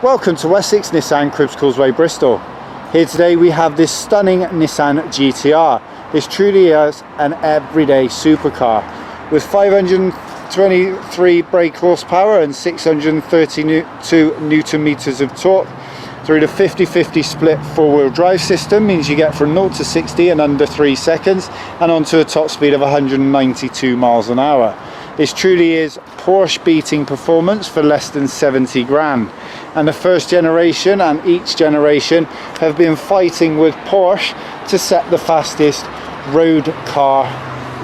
Welcome to Wessex Nissan Cribbs Causeway, Bristol. Here today we have this stunning Nissan GT-R. This truly is an everyday supercar with 523 brake horsepower and 632 Newton meters of torque. Through the 50-50 split four-wheel drive system means you get from 0 to 60 in under 3 seconds and onto a top speed of 192 miles an hour. This truly is Porsche beating performance for less than 70 grand. And the first generation and each generation have been fighting with Porsche to set the fastest road car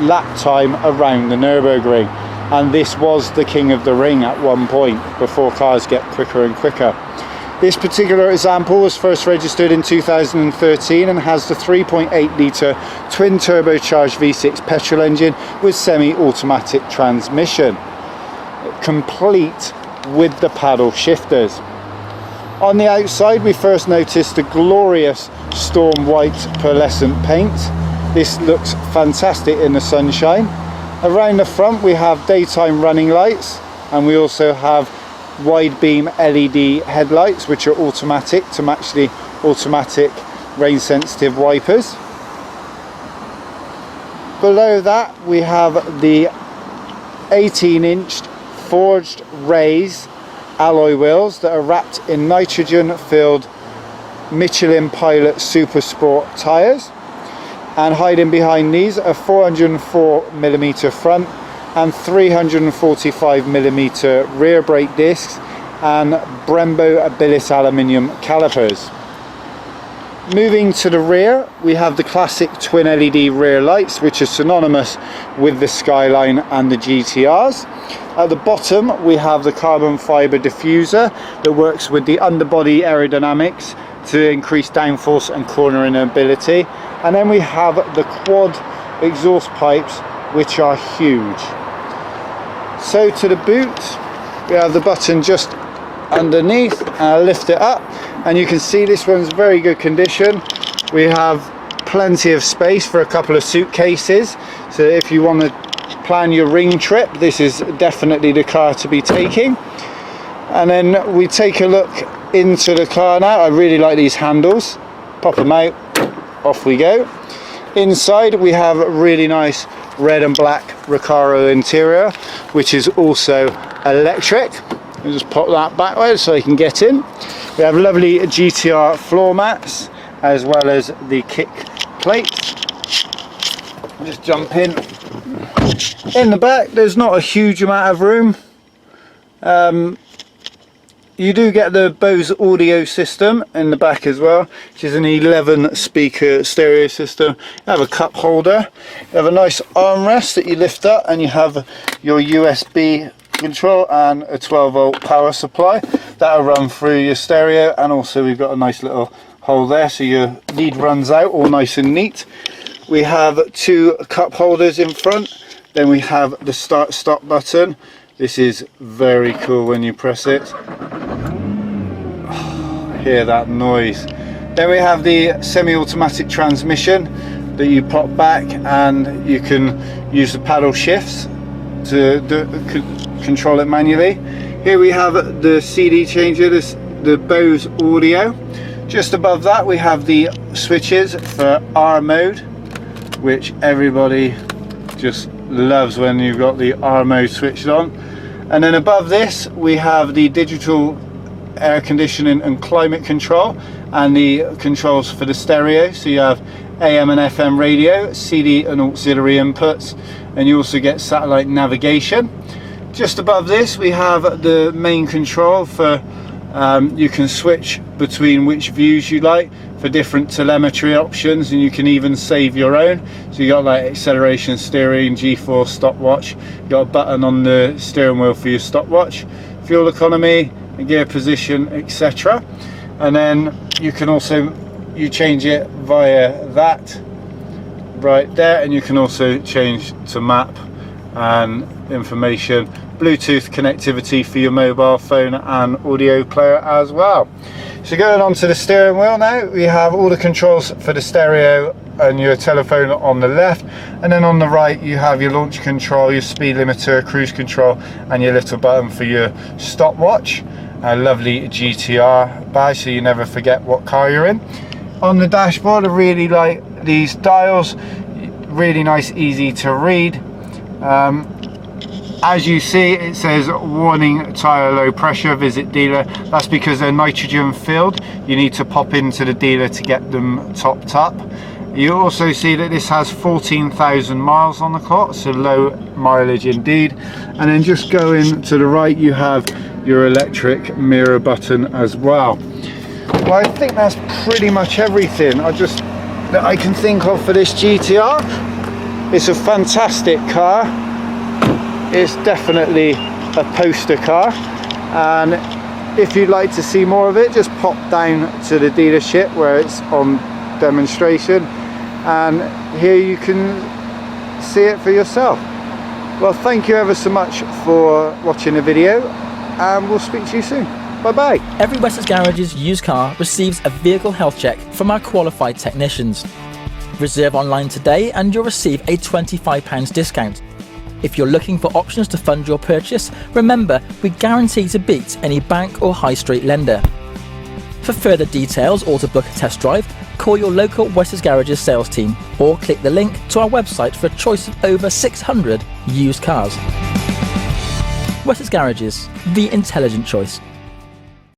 lap time around the Nürburgring. And this was the king of the ring at one point, before cars get quicker and quicker. This particular example was first registered in 2013 and has the 3.8 litre twin turbocharged V6 petrol engine with semi-automatic transmission, complete with the paddle shifters. On the outside we first noticed the glorious Storm White pearlescent paint. This looks fantastic in the sunshine. Around the front we have daytime running lights, and we also have wide beam LED headlights which are automatic to match the automatic rain sensitive wipers. Below that we have the 18-inch forged raised alloy wheels that are wrapped in nitrogen filled Michelin Pilot Super Sport tyres, and hiding behind these are 404mm front and 345mm rear brake discs and Brembo billet aluminium calipers. Moving to the rear we have the classic twin LED rear lights which are synonymous with the Skyline and the GTRs. At the bottom we have the carbon fibre diffuser that works with the underbody aerodynamics to increase downforce and cornering ability, and then we have the quad exhaust pipes which are huge. So to the boot we have the button just underneath, and I'll lift it up and you can see this one's very good condition. We have plenty of space for a couple of suitcases, so if you want to plan your ring trip this is definitely the car to be taking. And then we take a look into the car now. I really like these handles, pop them out, off we go. Inside we have a really nice red and black Recaro interior which is also electric. I'll just pop that backwards so you can get in. We have lovely GTR floor mats as well as the kick plates. Just jump in. In the back there's not a huge amount of room. You do get the Bose audio system in the back as well, which is an 11 speaker stereo system. You have a cup holder, you have a nice armrest that you lift up, and you have your USB control and a 12-volt power supply that'll run through your stereo, and also we've got a nice little hole there so your lead runs out all nice and neat. We have 2 cup holders in front, then we have the start stop button. This is very cool when you press it. Hear that noise. Then we have the semi-automatic transmission that you pop back, and you can use the paddle shifts to control it manually. Here we have the CD changer, the Bose audio. Just above that we have the switches for R mode, which everybody just loves when you've got the R mode switched on. And then above this we have the digital air conditioning and climate control and the controls for the stereo, so you have AM and FM radio, CD and auxiliary inputs, and you also get satellite navigation. Just above this we have the main control for you can switch between which views you like for different telemetry options, and you can even save your own. So you got like acceleration, steering, G-force, stopwatch. You got a button on the steering wheel for your stopwatch, fuel economy, gear position, etc. And then you can also change it via that right there, and you can also change to map and information, Bluetooth connectivity for your mobile phone and audio player as well. So going on to the steering wheel now, we have all the controls for the stereo and your telephone on the left, and then on the right you have your launch control, your speed limiter, cruise control, and your little button for your stopwatch. a lovely GTR badge so you never forget what car you're in. On the dashboard, I really like these dials, really nice, easy to read. As you see, it says warning tyre low pressure, visit dealer. That's because they're nitrogen filled. You need to pop into the dealer to get them topped up. You also see that this has 14,000 miles on the clock, so low mileage indeed. And then just going to the right, you have your electric mirror button as well. Well, I think that's pretty much everything that I can think of for this GTR. It's a fantastic car. It's definitely a poster car, and if you'd like to see more of it, just pop down to the dealership where it's on demonstration, and here you can see it for yourself. Well, thank you ever so much for watching the video, and we'll speak to you soon. Bye bye. Every Wessex Garage's used car receives a vehicle health check from our qualified technicians. Reserve online today and you'll receive a £25 discount. If you're looking for options to fund your purchase, remember, we guarantee to beat any bank or high street lender. For further details or to book a test drive, call your local Wessex Garages sales team or click the link to our website for a choice of over 600 used cars. Wessex Garages, the intelligent choice.